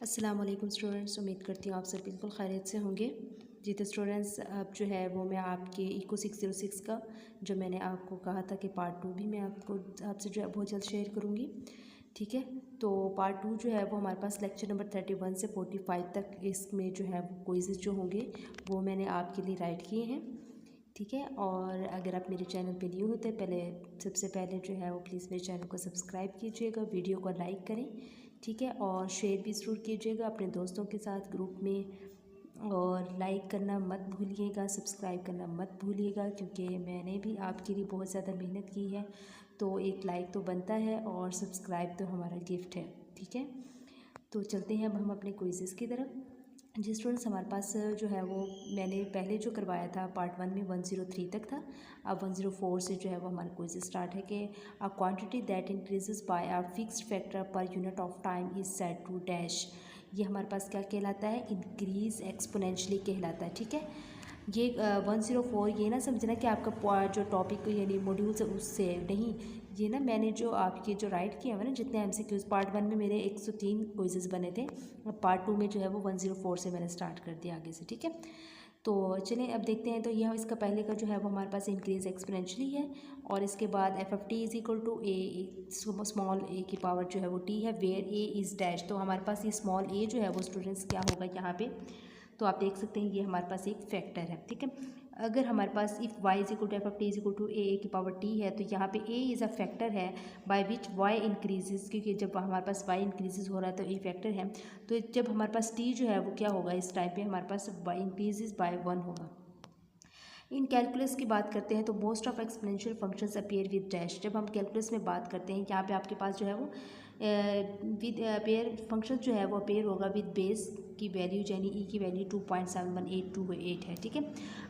अस्सलाम वालेकुम स्टूडेंट्स, उम्मीद करती हूँ आप सब बिल्कुल खैरियत से होंगे। जी तो स्टूडेंट्स, अब जो है वो मैं आपके इको 606 का जो मैंने आपको कहा था कि पार्ट 2 भी मैं आपसे जो है बहुत जल्द शेयर करूँगी। ठीक है, तो पार्ट 2 जो है वो हमारे पास लेक्चर नंबर 31 से 45 तक इसमें जो है वो क्विज़ जो होंगे वो मैंने आपके लिए राइट किए हैं। ठीक है, और अगर आप मेरे चैनल पे न्यू होते सबसे पहले जो है वो प्लीज़ मेरे चैनल को सब्सक्राइब कीजिएगा, वीडियो को लाइक करें। ठीक है, और शेयर भी ज़रूर कीजिएगा अपने दोस्तों के साथ ग्रुप में। और लाइक करना मत भूलिएगा, सब्सक्राइब करना मत भूलिएगा, क्योंकि मैंने भी आपके लिए बहुत ज़्यादा मेहनत की है। तो एक लाइक तो बनता है और सब्सक्राइब तो हमारा गिफ्ट है। ठीक है, तो चलते हैं अब हम अपने क्विज़ेस की तरफ। जी स्टूडेंट्स, हमारे पास जो है वो मैंने पहले जो करवाया था पार्ट 1 में 103 तक था। अब 104 से जो है वो हमारा क्विज स्टार्ट है कि a quantity that increases by a fixed factor per unit of time is said to dash. ये हमारे पास क्या कहलाता है? इंक्रीज एक्सपोनेंशियली कहलाता है। ठीक है, ये 104 ये ना समझना कि आपका जो टॉपिक यानी मॉड्यूल्स है उससे नहीं, ये ना मैंने जो आपके जो राइट किया हुआ ना जितने MCQs पार्ट 1 में मेरे 103 क्विजेस बने थे, पार्ट 2 में जो है वो 104 से मैंने स्टार्ट कर दिया आगे से। ठीक है, तो चलिए अब देखते हैं। तो यह इसका पहले का जो है वो हमारे पास इंक्रीज एक्सपोनेंशियली है, और इसके बाद FFT is equal to A, small A की पावर जो है वो टी है, वेयर ए इज़ डैश। तो हमारे पास ये स्मॉल ए जो है वो स्टूडेंट्स क्या होगा यहाँ पे, तो आप देख सकते हैं ये हमारे पास एक फैक्टर है। ठीक है, अगर हमारे पास if y is equal to FFT is equal to A की पावर t है, तो यहाँ पे a इज़ अ फैक्टर है बाय विच y इंक्रीजेज, क्योंकि जब हमारे पास y इंक्रीजेज हो रहा है तो a फैक्टर है। तो जब हमारे पास t जो है वो क्या होगा, इस टाइम पे हमारे पास y इंक्रीजेज बाय 1 होगा। इन कैलकुलस की बात करते हैं तो most of exponential functions appear with dash. जब हम कैलकुलस में बात करते हैं यहाँ पे आपके पास जो है वो विद अपेयर फंक्शन जो है वो अपेयर होगा विद बेस की वैल्यू, यानी ई की वैल्यू 2.71828 है। ठीक है,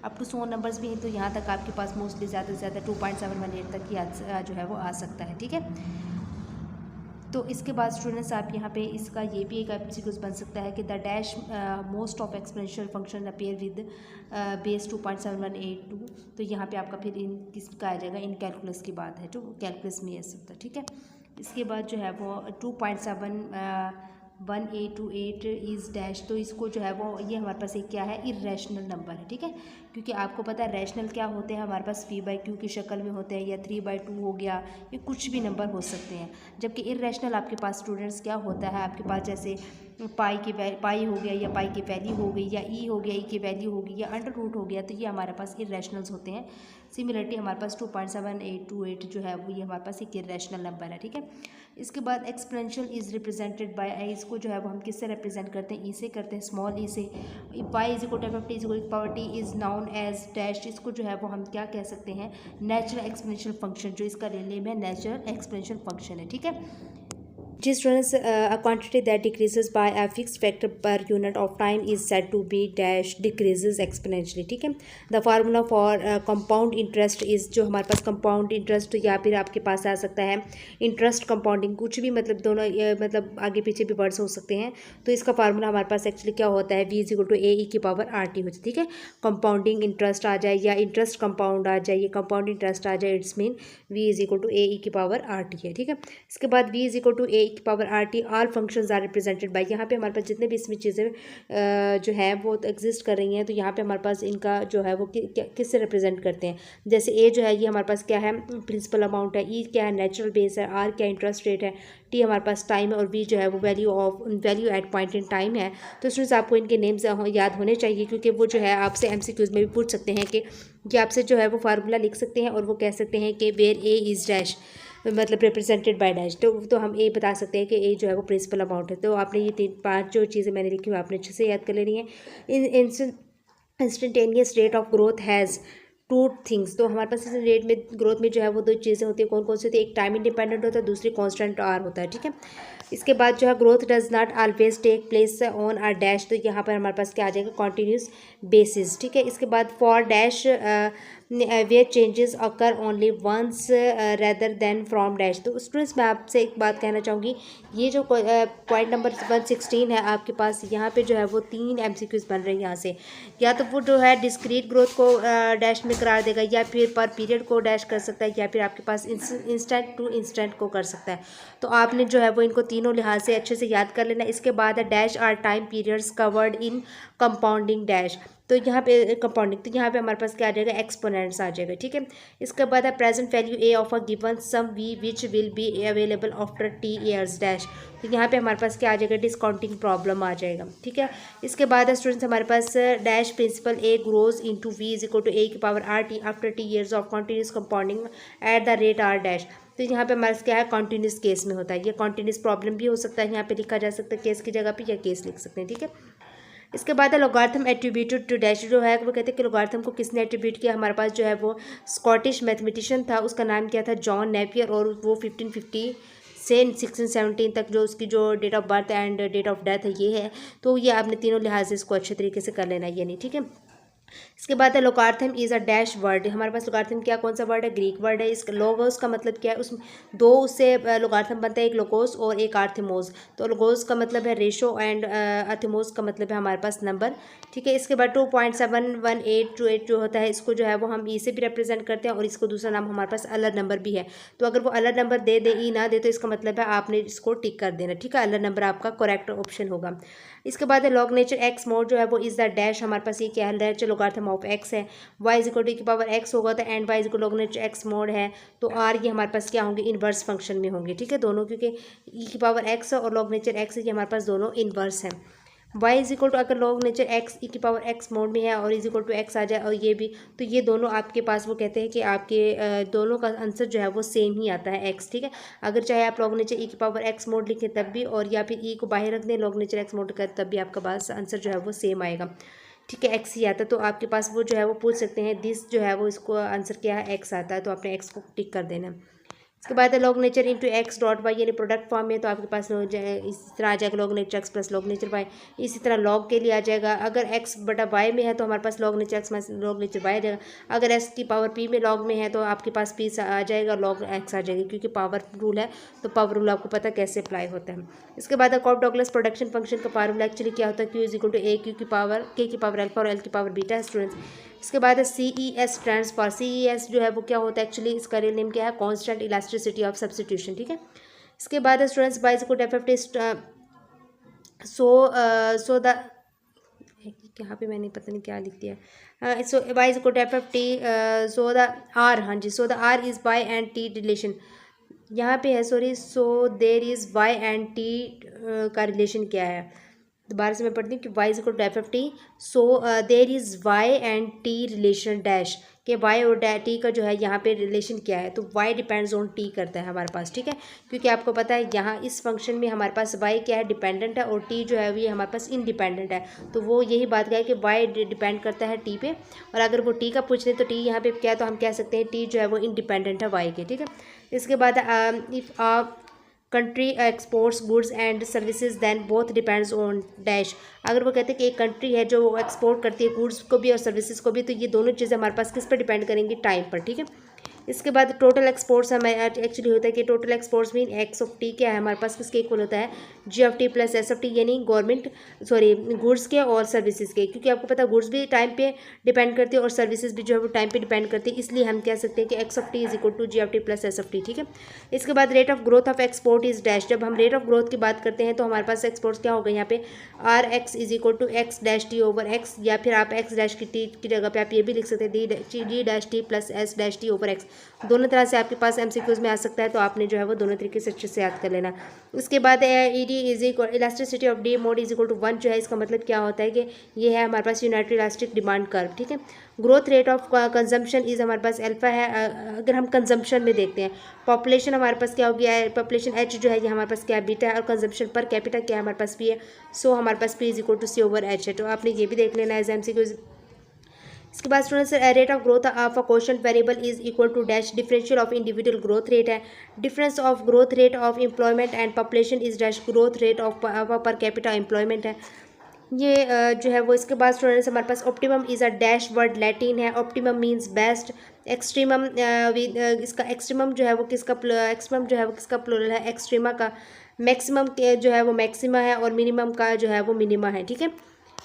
अप टू 100 नंबर्स भी हैं, तो यहाँ तक आपके पास मोस्टली ज़्यादा से ज़्यादा 2.718 तक ही जो है वो आ सकता है। ठीक है, तो इसके बाद स्टूडेंट्स आप यहाँ पे इसका ये भी एक MCQ बन सकता है कि the dash most of exponential function appear with base 2.7182। तो यहाँ पे आपका फिर इन किसका आ जाएगा, इन कैलकुलस की बात है, तो कैलकुलस में ये सकता है। ठीक है, इसके बाद जो है वो 2.71828 इज़ डैश। तो इसको जो है वो ये हमारे पास एक क्या है, इरेशनल नंबर है। ठीक है, क्योंकि आपको पता है रैशनल क्या होते हैं, हमारे पास p/q की शक्ल में होते हैं, या 3/2 हो गया, ये कुछ भी नंबर हो सकते हैं। जबकि इरेशनल आपके पास स्टूडेंट्स क्या होता है, आपके पास जैसे पाई हो गया, या पाई की वैल्यू हो गई, या ई हो गया, ई की वैल्यू हो गई, या अंडर रूट हो गया, तो ये हमारे पास इरेशनल्स होते हैं। सिमिलरली हमारे पास 2.7828 जो है वो ये हमारे पास एक इरेशनल नंबर है। ठीक है, इसके बाद एक्सपोनेंशियल इज़ रिप्रेजेंटेड बाय आई। इसको जो है वो हम किससे रिप्रेजेंट करते हैं, ई से करते हैं, स्मॉल ई से। Pi is equal to FFT is equal to power T is known as dash. इसको जो है वो हम क्या कह सकते हैं, नेचुरल एक्सपोनेंशियल फंक्शन, जो इसका रियल नेम है नेचुरल एक्सपोनेंशियल फंक्शन है। ठीक है जी students, a quantity that decreases by a fixed factor per unit of time is said to be dash decreases exponentially। ठीक है, the formula for compound interest is, जो हमारे पास compound interest या फिर आपके पास आ सकता है इंटरेस्ट कंपाउंडिंग, कुछ भी मतलब दोनों मतलब आगे पीछे भी वर्ड्स हो सकते हैं। तो इसका फार्मूला हमारे पास एक्चुअली क्या होता है, v is equal to A E की पावर आर टी होती है। ठीक है, कंपाउंडिंग इंटरेस्ट आ जाए या इंटरेस्ट कंपाउंड आ जाए, ये कंपाउंड इंटरेस्ट आ जाए, it's mean v is equal to A E की पावर आर टी है। ठीक है, इसके बाद v is equal to A की power R T, all functions are represented by. यहाँ पे हमारे पास जितने भी इसमें चीज़ें जो है वो एग्जिस्ट कर रही हैं, तो यहाँ पे हमारे पास इनका जो है वो किससे रिप्रेजेंट करते हैं। जैसे ए जो है ये हमारे पास क्या है, प्रिंसिपल अमाउंट है, ई क्या है, नेचुरल बेस है, आर क्या इंटरेस्ट रेट है, टी हमारे पास टाइम है, और वी जो है वो value at point in time है। तो स्टूडेंट्स आपको इनके नेम्स याद होने चाहिए, क्योंकि वो जो है आपसे MCQs में भी पूछ सकते हैं कि आपसे जो है वो फार्मूला लिख सकते हैं, और वो कह सकते हैं कि वेयर ए इज़ डैश, मतलब रिप्रेजेंटेड बाय डैश। तो हम ए बता सकते हैं कि ए जो है वो प्रिंसिपल अमाउंट है। तो आपने ये 3-5 जो चीज़ें मैंने लिखी हुई आपने अच्छे से याद कर लेनी है। Instantaneous rate of growth has two things. तो हमारे पास इस रेट में ग्रोथ में जो है वो दो चीज़ें होती है, कौन कौन सी होती है, एक टाइम इंडिपेंडेंट होता है, दूसरी कांस्टेंट आर होता है। ठीक है, इसके बाद जो है growth does not always take place on R dash. तो यहाँ पर हमारे पास क्या आ जाएगा, कॉन्टीन्यूस बेसिस। ठीक है, इसके बाद for dash where changes occur only once rather than from dash. तो स्टूडेंट्स मैं आपसे एक बात कहना चाहूँगी, ये जो पॉइंट नंबर 116 है आपके पास, यहाँ पे जो है वो 3 MCQs बन रहे हैं यहाँ से। या तो वो जो है डिस्क्रीट ग्रोथ को डैश में करार देगा, या फिर पर पीरियड को डैश कर सकता है, या फिर आपके पास इंस्टेंट टू इंस्टेंट को कर सकता है। तो आपने जो है वो इनको तीनों लिहाज से अच्छे से याद कर लेना। इसके बाद है dash are time periods covered in compounding dash. तो यहाँ पे कंपाउंडिंग, तो यहाँ पे हमारे पास क्या आ जाएगा, एक्सपोनेंट्स आ जाएगा, ठीक है। इसके बाद है present value A of a given sum V which will be available after T years dash. तो यहाँ पे हमारे पास क्या आ जाएगा, डिस्काउंटिंग प्रॉब्लम आ जाएगा, ठीक है। इसके बाद है स्टूडेंट्स हमारे पास dash principal A grows into V is equal to A की power R T after T years of continuous compounding at the rate R dash. तो यहाँ पे हमारे पास क्या है, कॉन्टीन्यूस केस में होता है, ये कॉन्टीन्यूस प्रॉब्लम भी हो सकता है, यहाँ पे लिखा जा सकता है केस की जगह पे, या केस लिख सकते हैं, ठीक है। इसके बाद है लॉगरिथम एट्रीब्यूटेड टू डैश। जो है वो कहते हैं कि लॉगरिथम को किसने एट्रीब्यूट किया, हमारे पास जो है वो स्कॉटिश मैथमेटिशियन था, उसका नाम क्या था, जॉन नेपियर, और वो 1550 से 1617 तक जो उसकी जो date of birth and date of death है ये है। तो ये आपने तीनों लिहाज से इसको अच्छे तरीके से कर लेना है, ये नहीं, ठीक है। इसके बाद है लोगार्थम इज़ अ डैश वर्ड। हमारे पास लोगार्थम क्या, कौन सा वर्ड है, ग्रीक वर्ड है। इसका लोगोस का मतलब क्या है, उसमें दो उससे लोगार्थम बनता है, एक लोगोस और एक आर्थिमोस। तो लोगोस का मतलब है रेशो एंड आर्थिमोस का मतलब है हमारे पास नंबर, ठीक है। इसके बाद 2.71828 जो होता है, इसको जो है वो हम ई से भी रिप्रेजेंट करते हैं, और इसको दूसरा नाम हमारे पास अलग नंबर भी है। तो अगर वो अलग नंबर दे दे, ई ना दे, तो इसका मतलब है आपने इसको टिक कर देना, ठीक है। अलग नंबर आपका करेक्ट ऑप्शन होगा। इसके बाद है लॉग नेचर एक्स मोड जो है वो इज द डैश। हमारे पास ये क्या है, नेचर लोगार्थम ऑफ एक्स है। वाई इज इक्वल टू की पावर एक्स होगा, तो and Y is equal log nature X mode है। तो आर ये हमारे पास क्या होंगे, इनवर्स फंक्शन में होंगे, ठीक है दोनों, क्योंकि ई की पावर एक्स और लॉग नेचर एक्स ये हमारे पास दोनों इनवर्स हैं। वाई इज इक्वल टू अगर लॉग नेचर एक्स ई की पावर एक्स मोड में है और इज इक्वल टू एक्स आ जाए और ये भी, तो ये दोनों आपके पास वो कहते हैं कि आपके दोनों का आंसर जो है वो सेम ही आता है, एक्स, ठीक है। अगर चाहे आप लॉग नेचर ई की पावर एक्स मोड लिखें तब भी, और या फिर ई को बाहर रख दें, लॉग नेचर एक्स मोड कर, तब भी आपका पास आंसर जो है वो सेम आएगा, ठीक है, एक्स ही आता है। तो आपके पास वो जो है वो पूछ सकते हैं दिस जो है वो इसको आंसर क्या है, एक्स आता है, तो आपने एक्स को टिक कर देना है। इसके बाद है log nature into X dot Y, यानी प्रोडक्ट फॉर्म में, तो आपके पास इस तरह आ जाएगा log nature X plus log nature Y. इसी तरह लॉग के लिए आ जाएगा, अगर एक्स बटा वाई में है तो हमारे पास log nature X minus log nature Y आ जाएगा। अगर एक्स की पावर पी में लॉग में है तो आपके पास पी आ जाएगा, लॉग एक्स आ जाएगी, क्योंकि पावर रूल है, तो पावर रूल आपको पता कैसे अप्लाई होता है। इसके बाद है कॉप डॉगलस प्रोडक्शन फंक्शन का फार्मूला एक्चुअली क्या होता है, Q is equal to A Q की पावर के की पावर अल्फा और एल की पावर बीटा है स्टूडेंट्स। इसके बाद है CES स्टैंड्स फॉर, CES जो है वो क्या होता है, एक्चुअली इसका रियल नेम क्या है, कांस्टेंट इलास्टिसिटी ऑफ सब्स्टिट्यूशन, ठीक है। इसके बाद है स्टूडेंट्स बाइज को डेफिनेटली सो द, यहाँ पे मैंने पता नहीं क्या लिख दिया, सो बाइज को डेफिनेटली सो द आर, हाँ जी, so the R is Y and T relation, यहाँ पे है sorry, so there is Y and T का रिलेशन क्या है, दोबारा से मैं पढ़ती हूँ कि Y is equal to F(t), so there is Y and T relation dash, कि वाई और टी का जो है यहाँ पे रिलेशन क्या है, तो वाई डिपेंड्स ऑन टी करता है हमारे पास, ठीक है, क्योंकि आपको पता है यहाँ इस फंक्शन में हमारे पास वाई क्या है, डिपेंडेंट है, और टी जो है ये हमारे पास इंडिपेंडेंट है। तो वो यही बात क्या है कि वाई डिपेंड करता है टी पे, और अगर वो टी का पूछ ले तो टी यहाँ पे क्या है, तो हम कह सकते हैं टी जो है वो इंडिपेंडेंट है वाई के, ठीक है। इसके बाद if country exports goods and services then both depends on dash. अगर वो कहते हैं कि एक कंट्री है जो एक्सपोर्ट करती है गुड्स को भी और सर्विसेज को भी, तो ये दोनों चीज़ें हमारे पास किस पर डिपेंड करेंगी, टाइम पर, ठीक है। इसके बाद टोटल एक्सपोर्ट्स हमें एक्चुअली होता है कि total exports mean x of T क्या है हमारे पास, किसके इक्वल होता है, G(t) प्लस S(t), यानी गवर्नमेंट गुड्स के और सर्विसेज के, क्योंकि आपको पता है गुड्स भी टाइम पे डिपेंड करती है और सर्विसेज भी जो है वो टाइम पे डिपेंड करती है, इसलिए हम कह सकते हैं कि X(t) is equal to G(t) plus S(t), ठीक है। इसके बाद rate of growth of export is dash. जब हम रेट ऑफ ग्रोथ की बात करते हैं तो हमारे पास एक्सपोर्ट्स क्या होगा, यहाँ पे RX is equal to X dash T over X, या फिर आप एक्स डैश की टी की जगह पे आप ये भी लिख सकते हैं D(t) plus S dash T over x. दोनों तरह से आपके पास MCQs में आ सकता है, तो आपने जो है वो दोनों तरीके से अच्छे से याद कर लेना। उसके बाद ED is equal elasticity of D mode is equal to 1 जो है, इसका मतलब क्या होता है कि ये है हमारे पास यूनाइटेड इलास्टिक डिमांड कर्व, ठीक है। Growth rate of consumption is हमारे पास अल्फा है। अगर हम कंजम्पशन में देखते हैं, पॉपुलेशन हमारे पास क्या हो गया है, पॉपुलेशन H जो है ये हमारे पास क्या है, बीटा है, और कंजम्पशन पर कैपिटा क्या है हमारे पास P है, सो हमारे पास P is equal to C over H है। तो आपने ये भी देख लेना है MCQs। इसके बाद students rate of growth of a quotient variable is equal to dash differential of individual growth rate है। Difference of growth rate of employment and population is dash growth rate of per capita employment है। ये जो है वो इसके बाद students हमारे पास optimum is a dash word Latin है। Optimum means best. एक्सट्रीमम इसका एक्सट्रीमम जो है वो किसका एक्सट्रीमम जो है वो किसका प्लूरल है, एक्सट्रीमा का। मैक्सिमम के जो है वो मैक्सिमा है और मिनिमम का जो है वो मिनिमा है, ठीक है।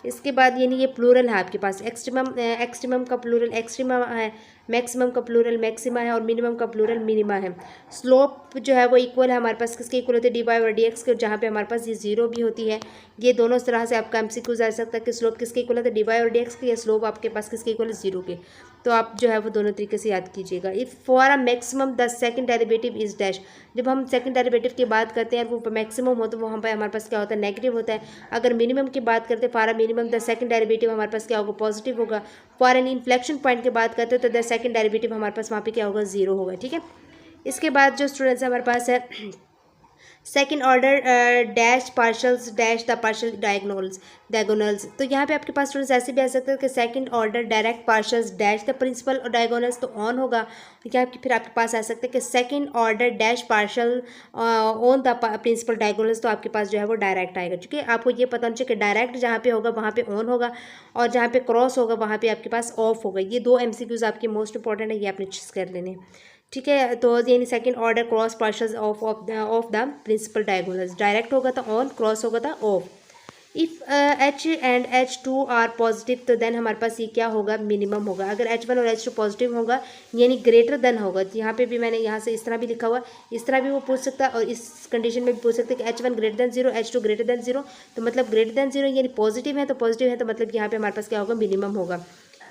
इसके बाद यानी ये प्लूरल है आपके पास। एक्सट्रीमम का प्लूरल एक्सट्रीमा है, मैक्सिमम का प्लूरल मैक्सिमा है और मिनिमम का प्लूरल मिनिमा है। स्लोप जो है वो इक्वल है हमारे पास किसके इक्वल होती है, डी वाई और डी एक्स के, जहाँ पे हमारे पास ये जीरो भी होती है। ये दोनों तरह से आपका एमसीक्यू जा सकता है कि स्लोप किसके इक्वल होता है, डी वाई और डी एक्स के, या स्लोप आपके पास किसके इक्वल है, जीरो के। तो आप जो है वो दोनों तरीके से याद कीजिएगा। If for a maximum the second derivative is dash, जब हम सेकंड डेरिवेटिव की बात करते हैं वो मैक्सिमम हो तो वहाँ पर हमारे पास क्या होता है, नेगेटिव होता है। अगर मिनिमम की बात करते हैं, for a minimum the second derivative हमारे पास क्या होगा, पॉजिटिव होगा। फॉर एन इन्फ्लेक्शन पॉइंट की बात करते हैं तो द सेकंड डेरिवेटिव हमारे पास वहाँ पे क्या होगा, जीरो होगा, ठीक है। इसके बाद जो स्टूडेंट्स हमारे पास है second order dash partials dash the partial diagonals. तो यहाँ पे आपके पास स्टूडेंट्स ऐसे भी आ सकते हैं कि second order direct partials dash the principal और डायगोनल्स, तो ऑन होगा। क्या फिर आपके पास आ सकते हैं कि second order dash partial on the principal diagonals, तो आपके पास जो है वो डायरेक्ट आएगा, ठीक है। आपको ये पता होना चाहिए कि डायरेक्ट जहाँ पे होगा वहाँ पे ऑन होगा और जहाँ पे क्रॉस होगा वहाँ पे आपके पास ऑफ होगा। ये दो एमसीक्यूज आपके मोस्ट इंपॉर्टेंट है, ये आपने चीज़ कर लेने, ठीक है। तो यानी second order cross partials off the principal diagonals, direct होगा तो ऑन, क्रॉस होगा तो off. If H and H2 are positive तो देन हमारे पास ये क्या होगा, मिनिमम होगा। अगर H1 और H2 पॉजिटिव होगा यानी ग्रेटर देन होगा, तो यहाँ पे भी मैंने यहाँ से इस तरह भी लिखा हुआ, इस तरह भी वो पूछ सकता है और इस कंडीशन में भी पूछ सकते हैं कि H1 greater than zero, H2 greater than zero, तो मतलब ग्रेटर देन जीरो यानी पॉजिटिव है, तो पॉजिटिव है तो मतलब यहाँ पे हमारे पास क्या होगा, मिनिमम होगा।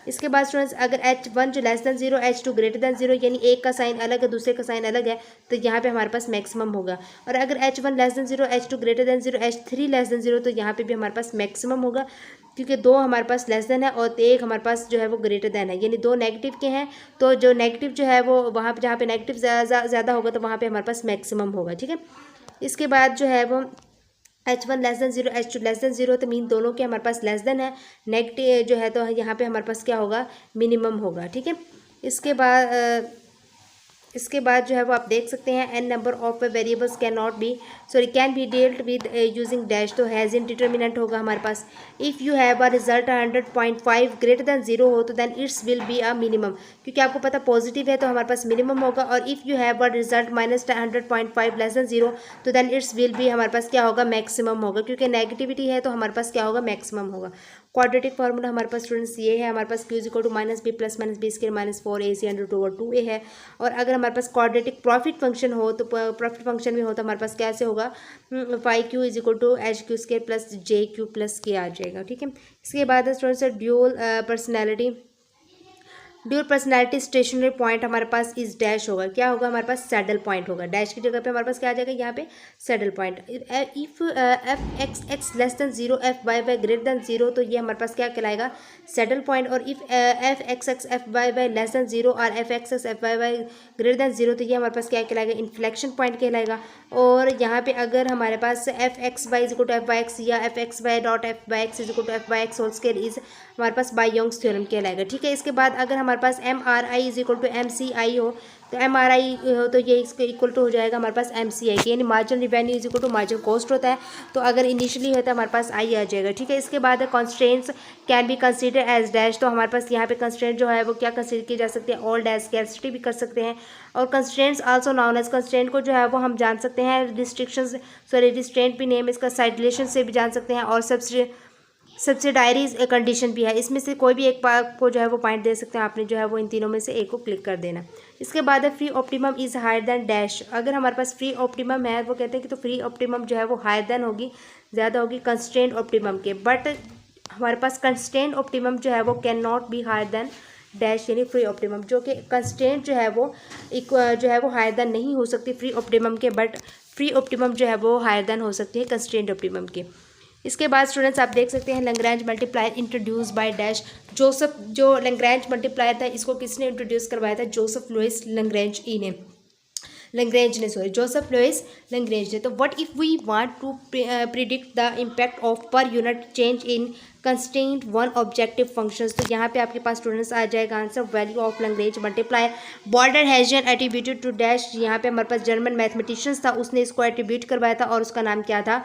इसके बाद स्टूडेंट्स अगर H1 जो less than zero, H2 greater than zero यानी एक का साइन अलग है दूसरे का साइन अलग है, तो यहाँ पे हमारे पास मैक्सिमम होगा। और अगर H1 less than zero, H2 greater than zero, H3 less than zero, तो यहाँ पे भी हमारे पास मैक्सिमम होगा, क्योंकि दो हमारे पास लेस देन है और एक हमारे पास जो है वो ग्रेटर देन है, यानी दो नेगेटिव के हैं। तो जो नेगेटिव जो है वो वहाँ पे जहाँ पे नेगेटिव ज़्यादा होगा तो वहाँ पे हमारे पास मैक्सिमम होगा, ठीक है। इसके बाद जो है वो H1 less than zero, H2 less than zero, तो मीन दोनों के हमारे पास लेस देन है। नेगेटिव जो है तो यहाँ पे हमारे पास क्या होगा, मिनिमम होगा, ठीक है। इसके बाद जो है वो आप देख सकते हैं N number of variables can be dealt with using dash, तो हैज़ इन डिटर्मिनेंट होगा हमारे पास। If you have a result 100.5 greater than zero हो तो then it's will be a minimum, क्योंकि आपको पता पॉजिटिव है तो हमारे पास मिनिमम होगा। और if you have a result -100.5 less than zero तो देन इट्स विल बी हमारे पास क्या होगा, मैक्सिमम होगा, क्योंकि नेगेटिविटी है तो हमारे पास क्या होगा, मैक्सिमम होगा। क्वाड्रेटिक फार्मूला हमारे पास स्टूडेंट्स ये है, हमारे पास Q = -b + -b² -4ac√2/2a है। और अगर हमारे पास क्वाड्रेटिक प्रॉफिट फंक्शन हो तो प्रॉफिट फंक्शन में हो तो हमारे पास कैसे होगा, ϕ q = hq² + jq + k आ जाएगा, ठीक है। इसके बाद students dual personality stationary point हमारे पास इस डैश होगा, क्या होगा, हमारे पास सैडल पॉइंट होगा। डैश की जगह पे हमारे पास क्या आ जाएगा, यहाँ पे saddle point. If f(x) less than zero, f(y) greater than zero, तो ये हमारे पास क्या कहलाएगा, सैडल पॉइंट। और if f(x) f(y) less than zero और f(x) f(y) greater than zero, तो ये हमारे पास क्या कहलाएगा, इन्फ्लेक्शन पॉइंट कहलाएगा। और यहाँ पे अगर हमारे पास f(x, y) = f(y)(x) या f(x, y) = f(y)(x)² इज हमारे पास बाय-योंग्स थ्योरम कहलाएगा, ठीक है। इसके बाद अगर हमारे पास MRI = MCI हो तो MRI हो तो ये इसके इक्वल टू हो जाएगा हमारे पास MCI के, यानी मार्जिनल रिवेन्यू = मार्जिनल कॉस्ट होता है। तो अगर इनिशियली होता है हमारे पास I आ जाएगा, ठीक है। इसके बाद constraints can be consider as dash, तो हमारे पास यहाँ पे कंस्ट्रेंट जो है वो क्या कंसीडर की जा सकती है, ऑल डैश स्कैरसिटी भी कर सकते हैं। और constraints also non as, constraint को जो है वो हम जान सकते हैं रिस्ट्रेंट भी नेम इसका साइड रिलेशन से भी जान सकते हैं, और सब्सिडाइरीज कंडीशन भी है। इसमें से कोई भी एक बार को जो है वो पॉइंट दे सकते हैं, आपने जो है वो इन तीनों में से एक को क्लिक कर देना। इसके बाद है free optimum is higher than dash. अगर हमारे पास फ्री ऑप्टिमम है वो कहते हैं कि तो फ्री ऑप्टिमम जो है वो हायर देन होगी, ज़्यादा होगी कंस्ट्रेंट ऑप्टिमम के। बट हमारे पास कंस्ट्रेंट ऑप्टिमम जो है वो can not be higher than dash, यानी फ्री ऑप्टिमम, जो कि कंस्ट्रेंट जो है वो हायर देन नहीं हो सकती फ्री ऑप्टिमम के, बट फ्री ऑप्टिमम जो है वो हायर देन हो सकती है कंस्ट्रेंट ऑप्टिमम के। इसके बाद स्टूडेंट्स आप देख सकते हैं Lagrange multiplier introduce by dash Joseph. जो लैग्रेंज मल्टीप्लायर था इसको किसने इंट्रोड्यूस करवाया था, जोसेफ लुइस लैग्रेंज ने जोसेफ लुइस लैग्रेंज ने। तो what if we want to predict the impact of per unit change in constant one objective functions, तो यहाँ पे आपके पास स्टूडेंट्स आ जाएगा answer value of Lagrange multiplier border Hessian attributed to dash. यहाँ पे हमारे पास जर्मन मैथमेटिशियंस था, उसने इसको एट्रीब्यूट करवाया था और उसका नाम क्या था,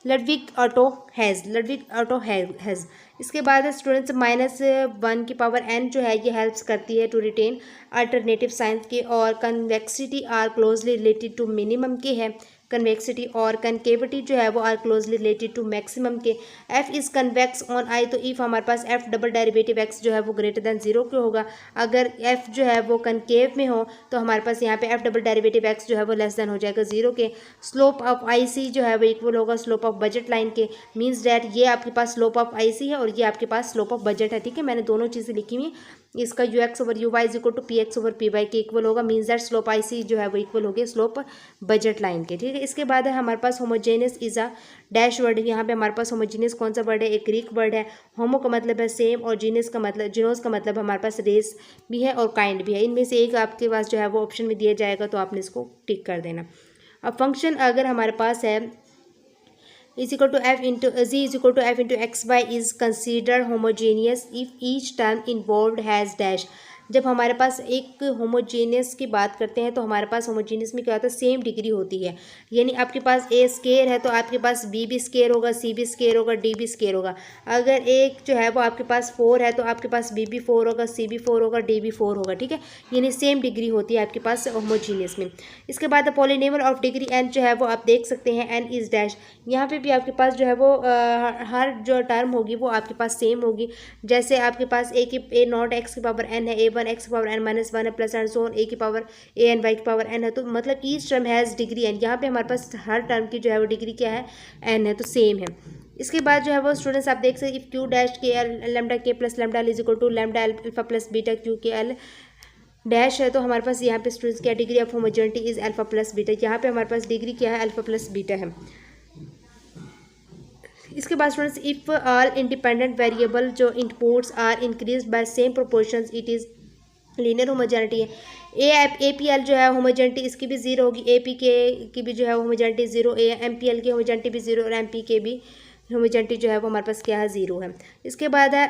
लडविग ऑटो हैज़। इसके बाद स्टूडेंट्स -1 जो है ये हेल्प्स करती है टू रिटेन अल्टरनेटिव साइंस के, और convexity are closely related to minimum के है। कन्वेक्सिटी और कनकेविटी जो है वो are closely related to maximum के। F is convex on I, तो इफ़ हमारे पास एफ डबल डेरिवेटिव एक्स जो है वो ग्रेटर देन 0 के होगा। अगर एफ जो है वो कनकेव में हो तो हमारे पास यहाँ पे एफ डबल डेरिवेटिव एक्स जो है वो लेस देन हो जाएगा 0 के। स्लोप ऑफ आई सी जो है वो इक्वल होगा स्लोप ऑफ बजट लाइन के। मीन्स डैट ये आपके पास स्लोप ऑफ आई सी है और ये आपके पास स्लोप ऑफ बजट है। ठीक है, मैंने दोनों चीज़ें लिखी हुई। इसका U X over U Y is equal to P X over P Y के इक्वल होगा। Means that slope I C जो है वो इक्वल हो गया स्लोप बजट लाइन के। ठीक है, इसके बाद है हमारे पास homogeneous is a dash word. यहाँ पे हमारे पास होमोजेनियस कौन सा वर्ड है? एक ग्रीक वर्ड है। होमो का मतलब है सेम, और जीनियस का मतलब जीनोस का मतलब हमारे पास रेस भी है और काइंड भी है। इनमें से एक आपके पास जो है वो ऑप्शन में दिया जाएगा, तो आपने इसको टिक कर देना। अब फंक्शन अगर हमारे पास है is equal to f into z is equal to f into xy is considered homogeneous if each term involved has dash। जब हमारे पास एक होमोजेनियस की बात करते हैं तो हमारे पास होमोजेनियस में क्या होता है? सेम डिग्री होती है। यानी आपके पास ए स्केयर है तो आपके पास बी भी स्केयर होगा, सी भी स्केयर होगा, डी भी स्केयर होगा। अगर एक जो है वो आपके पास 4 है तो आपके पास बी भी 4 होगा, सी भी 4 होगा, डी भी 4 होगा। ठीक है, यानी सेम डिग्री होती है आपके पास होमोजेनियस में। इसके बाद पॉलिनोमियल ऑफ डिग्री एन जो है वो आप देख सकते हैं एन इज डैश। यहाँ पे भी आपके पास जो है वो हर जो टर्म होगी वो आपके पास सेम होगी। जैसे आपके पास ए नॉट एक्स की पावर एन है, ए वन एक्स की पावर एन माइनस वन है, plus and so on A की पावर ए एन वाई की पावर एन है। तो मतलब each term has degree N. यहाँ पे हमारे पास हर टर्म की जो है वो डिग्री क्या है? एन है, तो सेम है। इसके बाद जो है वो स्टूडेंट्स आप देख सकते हैं Q dash K L lambda K plus lambda L is equal to lambda alpha plus beta Q K L dash है। तो हमारे पास यहाँ पे स्टूडेंट्स क्या degree of homogeneity is alpha plus beta. यहाँ पे हमारे पास डिग्री क्या है? अल्फा प्लस बीटा है। इसके बाद students if all independent variable जो inputs are increase by same proportions it is linear homogeneity है। ए पी एल जो है होमोजेनिटी इसकी भी 0 होगी, ए पी के की भी जो है homogeneity 0, A M P L की होमोजेनिटी भी 0 और एम पी के भी होमोजेनिटी जो है वो हमारे पास क्या है? 0 है। इसके बाद है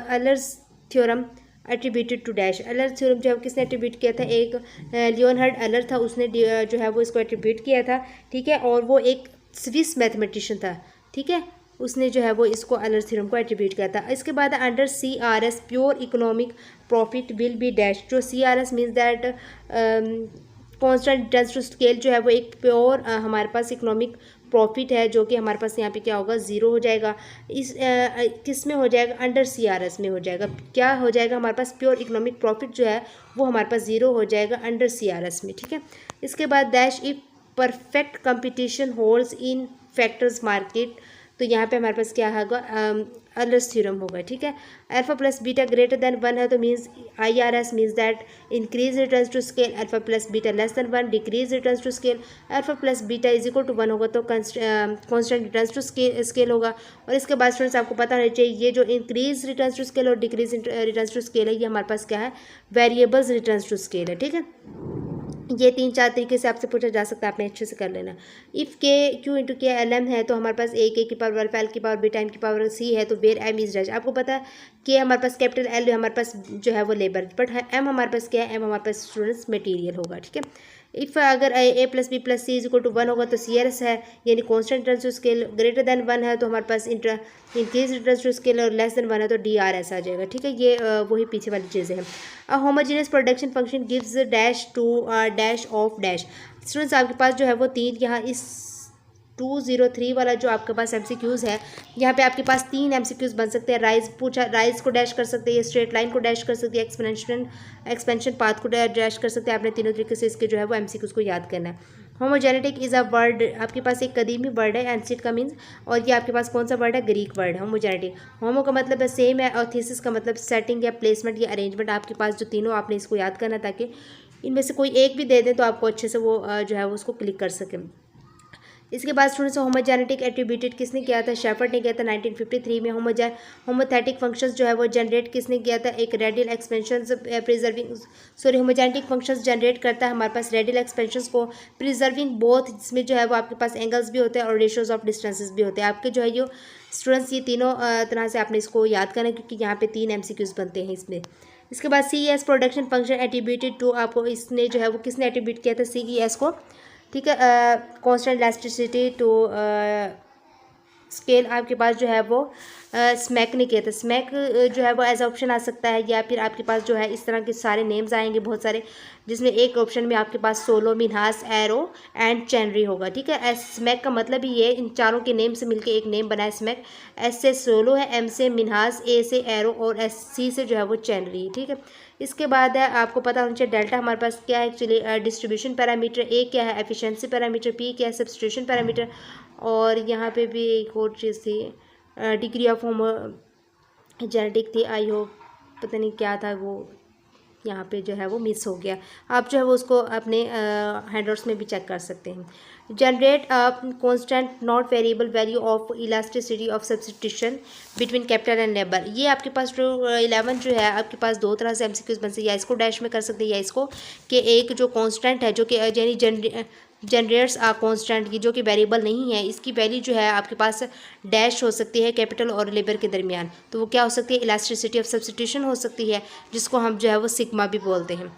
Euler's theorem attributed to dash. Euler theorem जो है किसने एट्रीब्यूट किया था? एक लियोनहार्ड अयलर था, उसने जो है वो इसको एट्रीब्यूट किया था। ठीक है, और वो एक स्विस मैथमेटिशियन था। ठीक है, उसने जो है वो इसको अयलर थ्योरम को एट्रीब्यूट किया था। इसके बाद under C R S pure economic profit will be dash. जो C R S means that constant difference to scale जो है वो एक प्योर हमारे पास इकोनॉमिक प्रॉफिट है, जो कि हमारे पास यहाँ पे क्या होगा? 0 हो जाएगा। इस किस में हो जाएगा? अंडर सी आर एस में हो जाएगा। क्या हो जाएगा? हमारे पास प्योर इकोनॉमिक प्रॉफिट जो है वो हमारे पास 0 हो जाएगा अंडर सी आर एस में। ठीक है, इसके बाद dash if perfect competition holds in factors market. तो यहाँ पे हमारे पास क्या होगा? अयलर्स थ्योरम होगा। ठीक है, alpha plus beta greater than 1 है तो means I R S means that increase returns to scale alpha plus beta less than 1, decrease returns to scale alpha plus beta is equal to 1 होगा तो constant returns to scale होगा। और इसके बाद students आपको पता होना चाहिए ये जो इंक्रीज रिटर्न्स टू स्केल और डिक्रीज रिटर्न्स टू स्केल है ये हमारे पास क्या है? वेरिएबल्स रिटर्न्स टू स्केल है। ठीक है, ये 3-4 तरीके से आपसे पूछा जा सकता है, आपने अच्छे से कर लेना। इफ़ के क्यू इंटू के एल एम है तो हमारे पास ए के की पावर अल्फा एल की पावर बीटा एम की पावर सी है, तो वेर एम इज डैश। आपको पता है कि हमारे पास कैपिटल एल हमारे पास जो है वो लेबर, बट एम हमारे पास क्या है? एम हमारे पास स्टूडेंट्स मटेरियल होगा। ठीक है, इफ़ अगर A plus B plus C is equal to 1 होगा तो सी आर एस है, यानी constant returns to scale greater than 1 है तो हमारे पास इंक्रीज रिटर्न्स टू स्केल और लेस देन 1 है तो डी आर एस आ जाएगा। ठीक है, ये वही पीछे वाली चीज़ें हैं। A homogeneous production function gives dash to dash of dash. Students आपके पास जो है वो 3 यहाँ इस 203 वाला जो आपके पास MCQs है, यहाँ पे आपके पास 3 MCQs बन सकते हैं। राइज पूछा, राइज को डैश कर सकते हैं, स्ट्रेट लाइन को डैश कर सकते हैं, एक्सपेंशन पाथ को डैश कर सकते हैं। आपने तीनों तरीके से इसके जो है वो MCQs को याद करना है। होमोजेनेटिक इज़ अ वर्ड, आपके पास एक कदीमी वर्ड है एंसिट का मीन्स, और ये आपके पास कौन सा वर्ड है? ग्रीक वर्ड है होमोजेनेटिक। होमो का मतलब है सेम है, और थीसिस का मतलब सेटिंग या प्लेसमेंट या अरेंजमेंट। आपके पास जो तीनों आपने इसको याद करना ताकि इनमें से कोई एक भी दे दें तो आपको अच्छे से वो जो है वो उसको क्लिक कर सकें। इसके बाद स्टूडेंट्स होमोजेनेटिक एट्रीब्यूटेड किसने किया था? शेफर्ड ने किया था 1953 में। होमोथेटिक फंक्शंस जो है वो जनरेट किसने किया था? एक radial expansion preserving homothetic functions generate करता है हमारे पास रेडियल एक्सपेंशंस को प्रिजर्विंग बोथ, जिसमें जो है वो आपके पास एंगल्स भी होते हैं और रेशियोज ऑफ डिस्टेंसेस भी होते हैं। आपके जो है ये स्टूडेंट्स ये तीनों तरह से आपने इसको याद करना क्योंकि यहाँ पे 3 MCQs बनते हैं इसमें। इसके बाद CES production function attributed to, आपको इसने जो है वो किसने एट्रीब्यूट किया था? CES को। ठीक है, कांस्टेंट इलास्टिसिटी टू स्केल आपके पास जो है वो स्मैक ने किया था। स्मैक जो है वो एज ऑप्शन आ सकता है, या फिर आपके पास जो है इस तरह के सारे नेम्स आएंगे बहुत सारे, जिसमें एक ऑप्शन में आपके पास सोलो, मिन्हास, एरो एंड चैनरी होगा। ठीक है, एस स्मैक का मतलब ही ये, इन चारों के नेम से मिलकर एक नेम बना है स्मैक। एस से सोलो है, एम से मिन्हास, ए से एरो और एस सी से जो है वो चैनरी। ठीक है, इसके बाद है आपको पता होना चाहिए डेल्टा हमारे पास क्या है एक्चुअली, डिस्ट्रीब्यूशन पैरामीटर, ए क्या है एफिशिएंसी पैरामीटर, पी क्या है सब्स्टिट्यूशन पैरामीटर, और यहाँ पे भी एक और चीज़ थी डिग्री ऑफ जेनेटिक थी, आई होप पता नहीं क्या था वो, यहाँ पे जो है वो मिस हो गया। आप जो है वो उसको अपने हैंडआउट्स में भी चेक कर सकते हैं। Generate a constant not variable value of elasticity of substitution between capital and labour. ये आपके पास जो 11 जो है आपके पास दो तरह से एमसीक्यूज बन सकते हैं, या इसको डैश में कर सकते हैं या इसको कि एक जो कांस्टेंट है जो कि यानी जनरेट्स आ कांस्टेंट की जो कि वेरिएबल नहीं है, इसकी वैल्यू जो है आपके पास डैश हो सकती है कैपिटल और लेबर के दरमियान, तो वो क्या हो सकती है, इलास्टिसिटी ऑफ सब्स्टिट्यूशन हो सकती है, जिसको हम जो है वो सिग्मा भी बोलते हैं।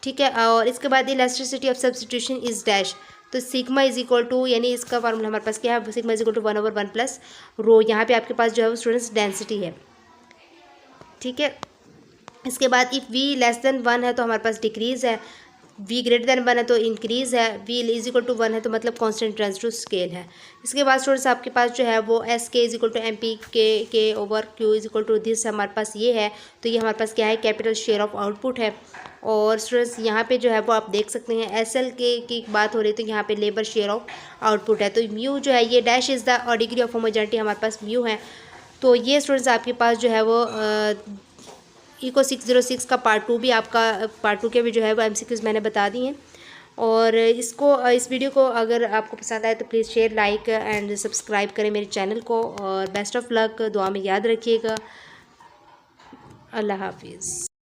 ठीक है, और इसके बाद elasticity of substitution is dash, तो सिग्मा इज इक्वल टू, यानी इसका फार्मूला हमारे पास क्या है, sigma is equal to 1/1 plus rho. यहाँ पे आपके पास जो है वो स्टूडेंट्स डेंसिटी है। ठीक है, इसके बाद इफ़ वी लेस देन 1 है तो हमारे पास डिक्रीज़ है, वी ग्रेटर देन 1 है तो इंक्रीज़ है, वी इज इक्वल टू 1 है तो मतलब कांस्टेंट रेंज टू स्केल है। इसके बाद स्टूडेंट्स आपके पास जो है वो S K is equal to M P K over Q is equal to this हमारे पास ये है, तो ये हमारे पास क्या है, कैपिटल शेयर ऑफ आउटपुट है। और स्टूडेंट्स यहाँ पे जो है वो आप देख सकते हैं एस एल के की बात हो रही है, तो यहाँ पे लेबर शेयर ऑफ आउटपुट है, तो म्यू जो है ये डैश इज़ द और डिग्री ऑफ होमोजेनिटी हमारे पास म्यू है। तो ये स्टूडेंट्स आपके पास जो है वो इको 606 का पार्ट 2 भी आपका, पार्ट 2 के भी जो है वो एमसीक्यूज मैंने बता दी हैं। और इस वीडियो को अगर आपको पसंद आए तो please share, like and subscribe करें मेरे चैनल को, और बेस्ट ऑफ लक, दुआ में याद रखिएगा। अल्लाह हाफिज़।